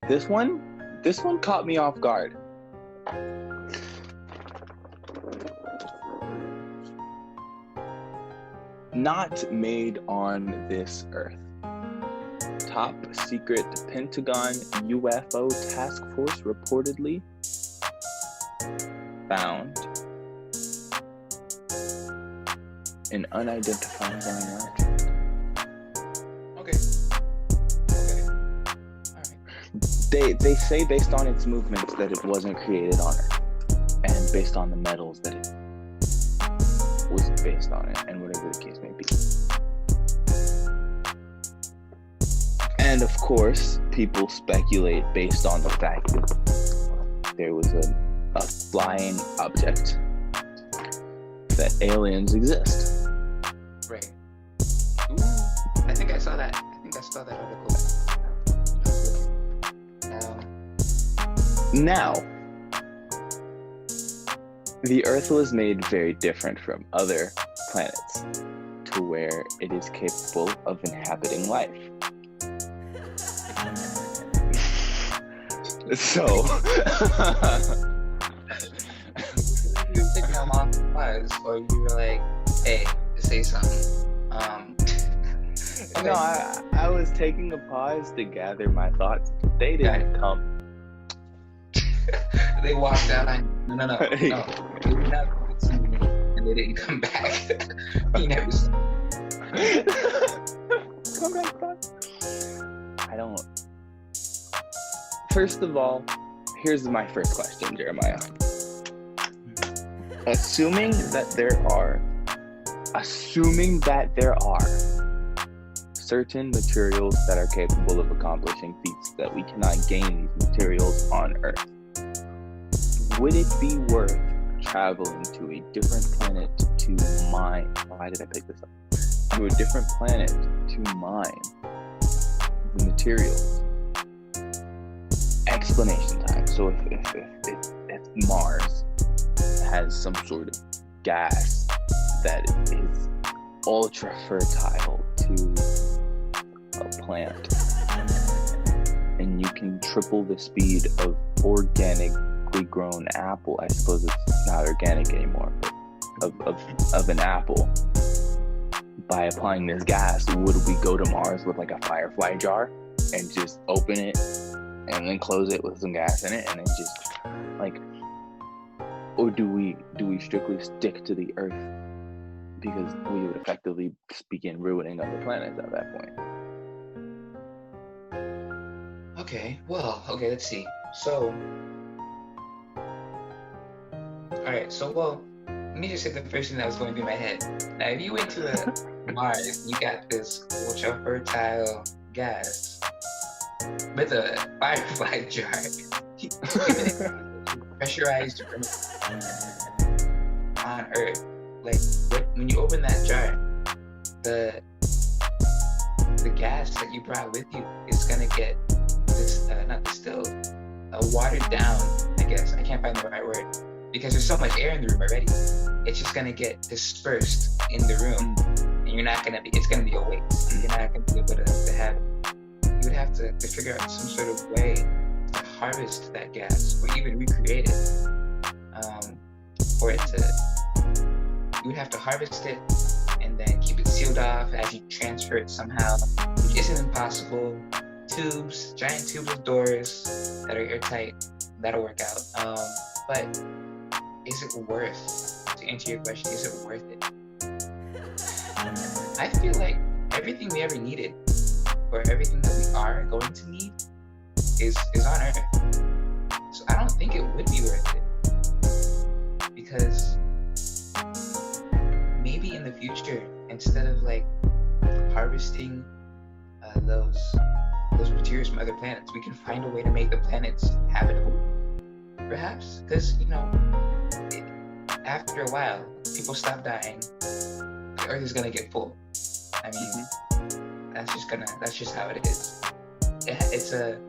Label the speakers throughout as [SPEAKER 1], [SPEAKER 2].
[SPEAKER 1] This one caught me off guard. Not made on this earth. Top secret Pentagon UFO task force reportedly found an unidentified flying object.
[SPEAKER 2] Okay. Alright.
[SPEAKER 1] They say based on its movements that it wasn't created on Earth, and based on the metals that it was based on it, and whatever the case may be. And of course, people speculate based on the fact that there was a flying object that aliens exist.
[SPEAKER 2] Right. Ooh, I think I saw that. I saw that article.
[SPEAKER 1] Now, the Earth was made very different from other planets to where it is capable of inhabiting life. So,
[SPEAKER 2] you were taking a long pause, or you were like, "Hey, say something." Okay.
[SPEAKER 1] No, I was taking a pause to gather my thoughts. They didn't come.
[SPEAKER 2] They walked out on no. They did not see me, and they didn't come back. You never saw.
[SPEAKER 1] Come back. I don't. First of all, here's my first question, Jeremiah. Assuming that there are certain materials that are capable of accomplishing feats that we cannot gain these materials on Earth, would it be worth traveling to a different planet to mine? Why did I pick this up? To a different planet to mine the materials. Explanation time. So if Mars has some sort of gas that is ultra fertile to a plant, and you can triple the speed of organically grown apple, I suppose it's not organic anymore, but of an apple, by applying this gas, would we go to Mars with like a Firefly jar and just open it and then close it with some gas in it and then just like, or do we strictly stick to the Earth because we would effectively begin ruining other planets at that point?
[SPEAKER 2] Okay, let's see. So, alright, let me just say the first thing that was going through my head. Now, if you went to Mars, you got this ultra fertile gas with a Firefly jar, pressurized on Earth. Like, when you open that jar, the gas that you brought with you is gonna get not distilled, watered down, I guess. I can't find the right word. Because there's so much air in the room already. It's just gonna get dispersed in the room. And it's gonna be a waste. You're not gonna be able to have it. You would have to figure out some sort of way to harvest that gas or even recreate it. You would have to harvest it and then keep it sealed off as you transfer it somehow, which isn't impossible. Giant tubes with doors that are airtight, that'll work out. But is it worth, to answer your question, is it worth it? I feel like everything we ever needed, or everything that we are going to need, is on Earth. So I don't think it would be worth it. Because maybe in the future, instead of like harvesting those materials from other planets, we can find a way to make the planets habitable, perhaps. Because after a while, people stop dying. The Earth is gonna get full. I mean, that's just how it is. It has a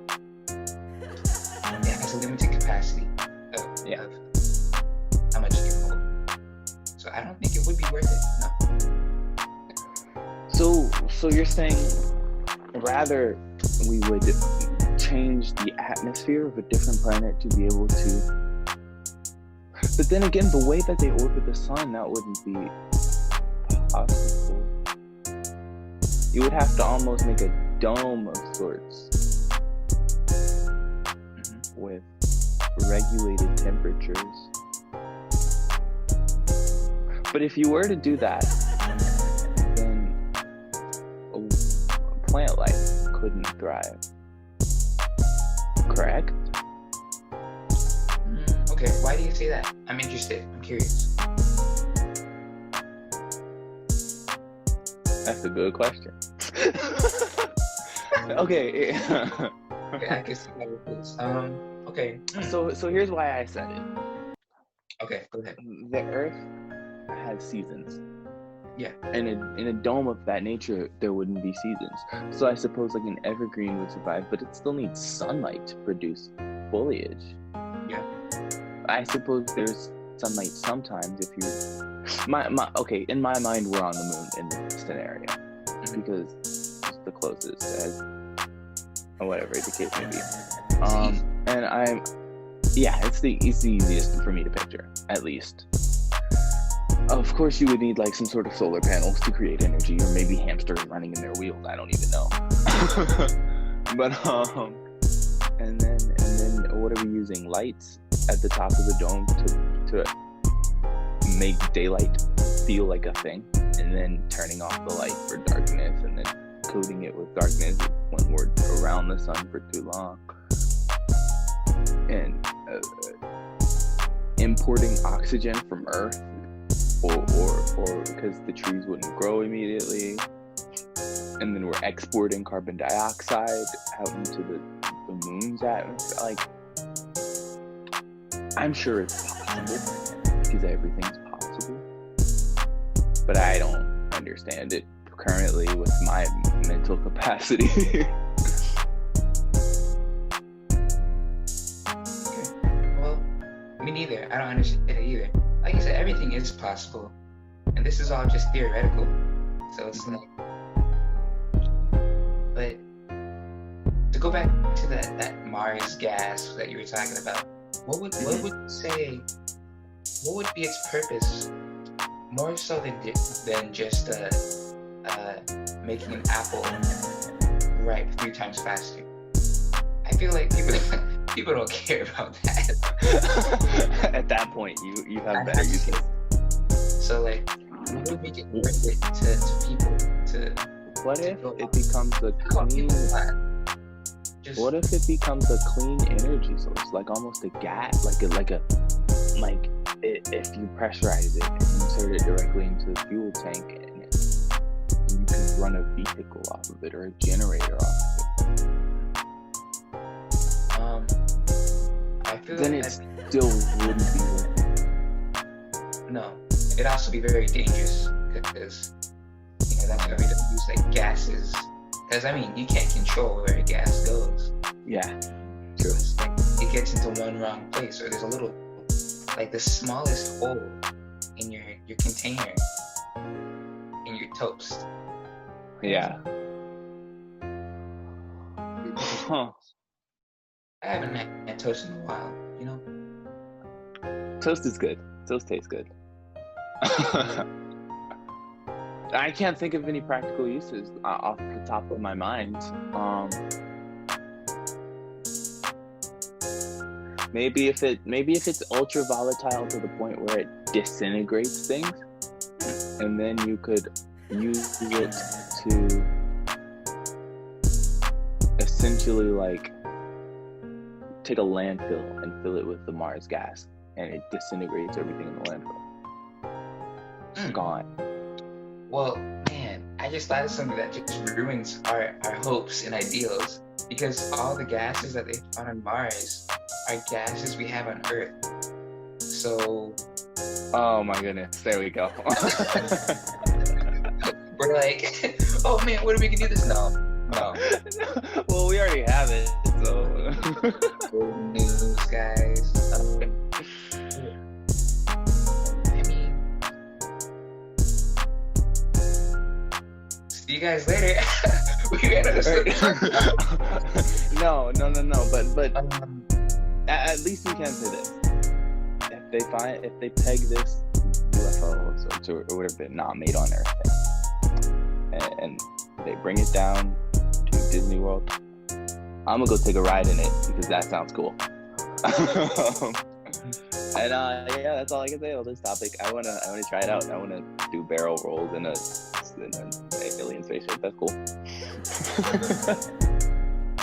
[SPEAKER 2] limited capacity of how much you can hold. So I don't think it would be worth it. No.
[SPEAKER 1] So you're saying rather we would change the atmosphere of a different planet to be able to. But then again, the way that they orbit the sun, that wouldn't be possible. You would have to almost make a dome of sorts with regulated temperatures. But if you were to do that, then plant life couldn't thrive. Correct?
[SPEAKER 2] Okay, why do you say that? I'm interested. I'm curious.
[SPEAKER 1] That's a good question. Okay.
[SPEAKER 2] Okay, I can see how it is. Okay.
[SPEAKER 1] So here's why I said it.
[SPEAKER 2] Okay, go ahead.
[SPEAKER 1] The Earth has seasons.
[SPEAKER 2] Yeah.
[SPEAKER 1] And in a dome of that nature, there wouldn't be seasons. So I suppose like an evergreen would survive, but it still needs sunlight to produce foliage.
[SPEAKER 2] Yeah.
[SPEAKER 1] I suppose there's sunlight sometimes if you. Okay, in my mind, we're on the moon in this scenario because it's the closest, as or whatever the case may be. And it's the easiest for me to picture, at least. Of course, you would need like some sort of solar panels to create energy, or maybe hamsters running in their wheels. I don't even know. But and then what are we using? Lights at the top of the dome to make daylight feel like a thing, and then turning off the light for darkness, and then coating it with darkness when we're around the sun for too long, and importing oxygen from Earth. Or because the trees wouldn't grow immediately, and then we're exporting carbon dioxide out into the moon's atmosphere. Like, I'm sure it's possible because everything's possible, but I don't understand it currently with my mental capacity.
[SPEAKER 2] Okay. Well, me neither. I don't understand it either. Like you said, everything is possible, and this is all just theoretical. So it's like, but to go back to that Mars gas that you were talking about, what would you say? What would be its purpose, more so than just making an apple ripe 3 times faster? I feel like people don't care about that.
[SPEAKER 1] At that point, you have better uses.
[SPEAKER 2] So like, what would make it worth it to people to?
[SPEAKER 1] What if it becomes a clean? What if it becomes a clean energy source, like almost a gas, if you pressurize it and insert it directly into the fuel tank, and you can run a vehicle off of it or a generator off of it.
[SPEAKER 2] I feel
[SPEAKER 1] then
[SPEAKER 2] like
[SPEAKER 1] it still wouldn't be worth it.
[SPEAKER 2] No, it'd also be very dangerous because that's why we don't use like gases. Because I mean, you can't control where a gas goes.
[SPEAKER 1] Yeah, true.
[SPEAKER 2] It's like it gets into one wrong place, or there's a little, like the smallest hole in your container in your toast.
[SPEAKER 1] Yeah. Huh.
[SPEAKER 2] I haven't had toast in a while,
[SPEAKER 1] Toast is good. Toast tastes good. I can't think of any practical uses off the top of my mind. Maybe if it's ultra volatile to the point where it disintegrates things, and then you could use it to essentially like take a landfill and fill it with the Mars gas, and it disintegrates everything in the landfill. It's gone.
[SPEAKER 2] Well, man, I just thought of something that just ruins our hopes and ideals, because all the gases that they found on Mars are gases we have on Earth. So...
[SPEAKER 1] Oh my goodness, there we go.
[SPEAKER 2] We're like, oh man, what are we gonna do this? No.
[SPEAKER 1] Well, we already have it, so...
[SPEAKER 2] Good news, guys. you guys later. We ran out of stuff to talk about.
[SPEAKER 1] No. But
[SPEAKER 2] Um,
[SPEAKER 1] at least we can say this: if they peg this UFO or whatever, not made on Earth thing, and they bring it down to Disney World, I'm gonna go take a ride in it because that sounds cool. And yeah, that's all I can say on this topic. I wanna try it out. I wanna do barrel rolls in an alien spaceship. That's cool.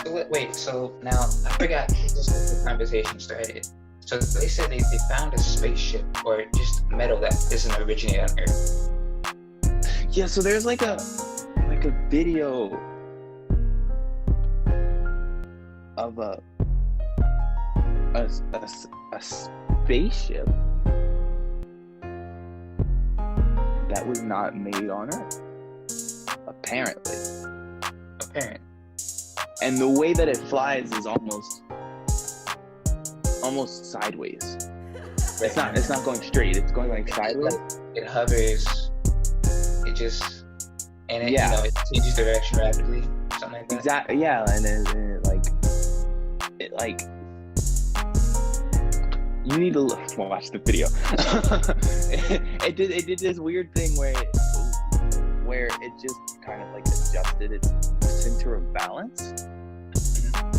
[SPEAKER 2] so wait, so now I forgot just as the conversation started. So they said they found a spaceship or just metal that doesn't originate on Earth.
[SPEAKER 1] Yeah, so there's like a video of a spaceship that was not made on Earth, apparently. And the way that it flies is almost sideways. It's not going straight. It's going like sideways.
[SPEAKER 2] It hovers. It just it
[SPEAKER 1] Yeah.
[SPEAKER 2] it changes direction rapidly. Something like that.
[SPEAKER 1] Exactly. Yeah, and it like you need to watch the video. it did this weird thing where it just kind of like adjusted its center of balance,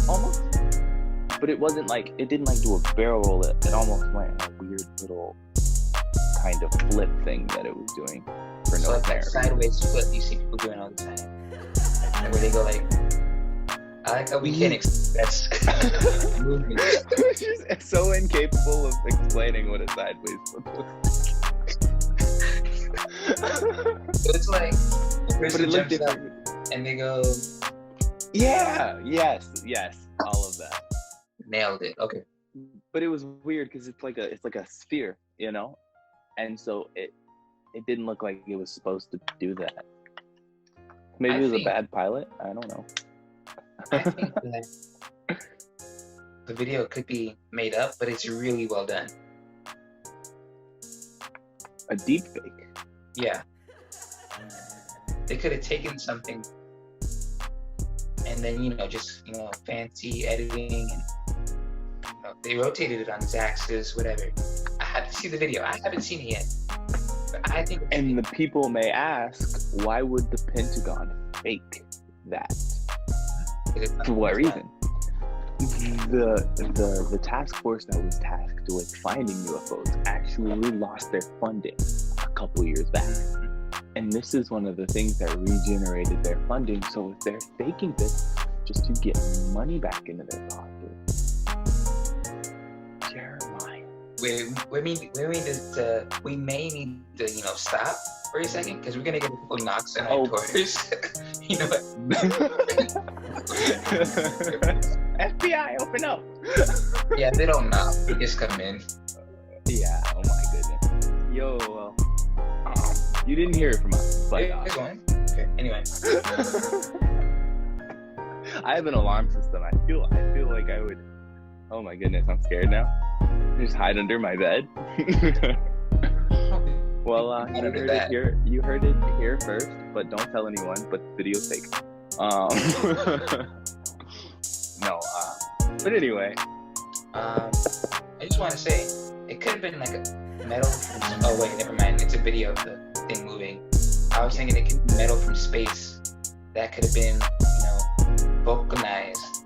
[SPEAKER 1] almost. But it wasn't like it didn't like do a barrel roll. It almost went a weird little kind of flip thing that it was doing for
[SPEAKER 2] So
[SPEAKER 1] North
[SPEAKER 2] like that
[SPEAKER 1] America.
[SPEAKER 2] sideways flip you see people doing all the time, and where they go like, I like how we can't express movement.
[SPEAKER 1] She's so incapable of explaining what a sideways flip looks
[SPEAKER 2] So it's like the
[SPEAKER 1] but
[SPEAKER 2] person
[SPEAKER 1] it looked
[SPEAKER 2] jumps up
[SPEAKER 1] different.
[SPEAKER 2] and they go,
[SPEAKER 1] Yeah, yes, all of that.
[SPEAKER 2] nailed it. Okay.
[SPEAKER 1] But it was weird because it's like a sphere, and so it didn't look like it was supposed to do that. Maybe
[SPEAKER 2] I
[SPEAKER 1] it was
[SPEAKER 2] think-
[SPEAKER 1] a bad pilot. I don't know.
[SPEAKER 2] I think that the video could be made up, but it's really well done.
[SPEAKER 1] A deep fake.
[SPEAKER 2] Yeah. They could have taken something and then, just, fancy editing and they rotated it on its axis, whatever. I have to see the video. I haven't seen it yet. But I think
[SPEAKER 1] And the people may ask, why would the Pentagon fake that? For what reason? The task force that was tasked with finding UFOs actually lost their funding a couple years back. And this is one of the things that regenerated their funding. So if they're faking this just to get money back into their pocket, Jeremiah.
[SPEAKER 2] we may need to, stop for a second because we're gonna get a couple knocks on our doors. You know what?
[SPEAKER 1] FBI, open up.
[SPEAKER 2] Yeah, they don't knock. They just come in.
[SPEAKER 1] Yeah, oh my goodness. Yo, you didn't hear it from us, but
[SPEAKER 2] This one. Okay. Anyway.
[SPEAKER 1] I have an alarm system. I feel like I would. Oh my goodness, I'm scared now. Just hide under my bed. Well, you heard it here first, but don't tell anyone. But the video's fake. No. But anyway.
[SPEAKER 2] I just want to say it could have been like a metal. Oh wait, never mind. It's a video of the thing moving. I was thinking it could be metal from space that could have been, vulcanized,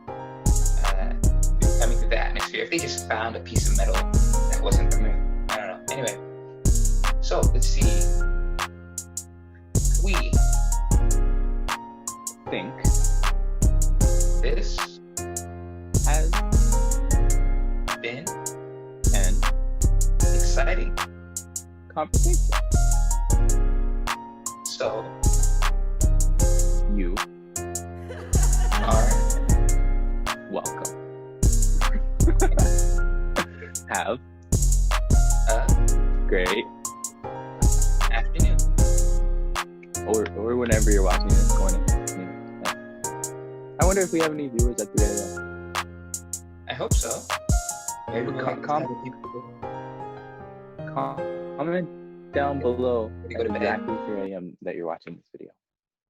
[SPEAKER 2] coming through the atmosphere. If they just found a piece of metal that wasn't from Earth, I don't know. Anyway, so let's see. We
[SPEAKER 1] Think
[SPEAKER 2] this
[SPEAKER 1] has
[SPEAKER 2] been
[SPEAKER 1] an
[SPEAKER 2] exciting.
[SPEAKER 1] conversation.
[SPEAKER 2] So
[SPEAKER 1] You
[SPEAKER 2] are
[SPEAKER 1] welcome. Have
[SPEAKER 2] a
[SPEAKER 1] great
[SPEAKER 2] afternoon.
[SPEAKER 1] or whenever you're watching this morning. Yeah. I wonder if we have any viewers at 3 a.m.
[SPEAKER 2] I hope so. Maybe we'll like
[SPEAKER 1] Comment down below
[SPEAKER 2] We go to bed.
[SPEAKER 1] exactly 3 a.m. that you're watching this video.